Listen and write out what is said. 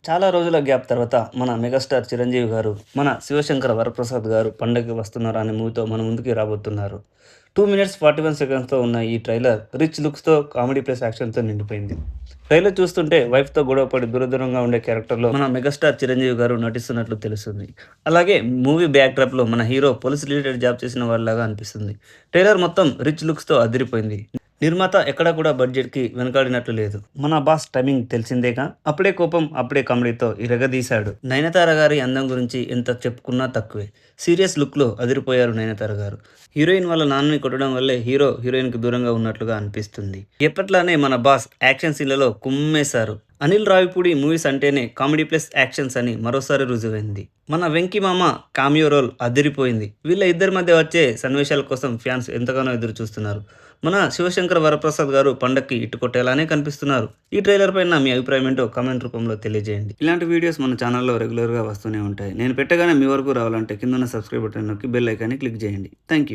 చాలా రోజుల గ్యాప్ తర్వాత మన మెగాస్టార్ చిరంజీవి గారు, మన శివశంకర వరప్రసాద్ గారు 'పండగకి వస్తున్నారా' అనే మూవీతో మన ముందుకి రాబోతున్నారు. 2 మినిట్స్ 41 సెకండ్స్‌తో ఉన్న ఈ ట్రైలర్ రిచ్ లుక్స్‌తో కామెడీ ప్లస్ యాక్షన్‌తో నిండిపోయింది. ట్రైలర్ చూస్తుంటే వైఫ్‌తో గొడవపడి దూరంగా ఉండే క్యారెక్టర్‌లో మన మెగాస్టార్ చిరంజీవి గారు నటిస్తున్నట్లు తెలుస్తుంది. అలాగే మూవీ బ్యాక్ డ్రాప్‌లో మన హీరో పోలీస్ రిలేటెడ్ జాబ్ చేసిన వాడిలాగా అనిపిస్తుంది. ట్రైలర్ మొత్తం రిచ్ లుక్స్‌తో అదిరిపోయింది. నిర్మాత ఎక్కడా కూడా బడ్జెట్‌కి వెనకాడినట్లు లేదు. మన బాస్ టైమింగ్ తెలిసిందేగా. అప్పుడే కోపం, అప్పుడే కామెడీతో ఇరగదీశాడు. నయనతార గారి అందం గురించి ఎంత చెప్పుకున్నా తక్కువే. సీరియస్ లుక్‌లో అదిరిపోయారు నయనతార గారు. హీరోయిన్ వాళ్ళ నాన్నని కొట్టడం వల్లే హీరో, హీరోయిన్‌కి దూరంగా ఉన్నట్లుగా అనిపిస్తుంది. ఎప్పట్లానే మన బాస్ యాక్షన్ సీన్‌లలో కుమ్మేశారు. అనిల్ రావిపూడి మూవీస్ అంటేనే కామెడీ ప్లస్ యాక్షన్స్ అని మరోసారి రుజువైంది. మన వెంకీ మామ కామియో రోల్ అదిరిపోయింది. వీళ్ళ ఇద్దరి మధ్య వచ్చే సన్నివేశాల కోసం ఫ్యాన్స్ ఎంతగానో ఎదురు చూస్తున్నారు. మన శివశంకర వరప్రసాద్ గారు పండక్కి ఇట్టు కొట్టేలానే కనిపిస్తున్నారు. ఈ ట్రైలర్ పైన మీ అభిప్రాయం ఏంటో కామెంట్ రూపంలో తెలియజేయండి. ఇలాంటి వీడియోస్ మన ఛానల్లో రెగ్యులర్గా వస్తూనే ఉంటాయి. నేను పెట్టగానే మీ వరకు రావాలంటే కింద ఉన్న సబ్స్క్రైబ్ బటన్ నొక్కి బెల్ ఐకాన్ని క్లిక్ చేయండి. Thank you.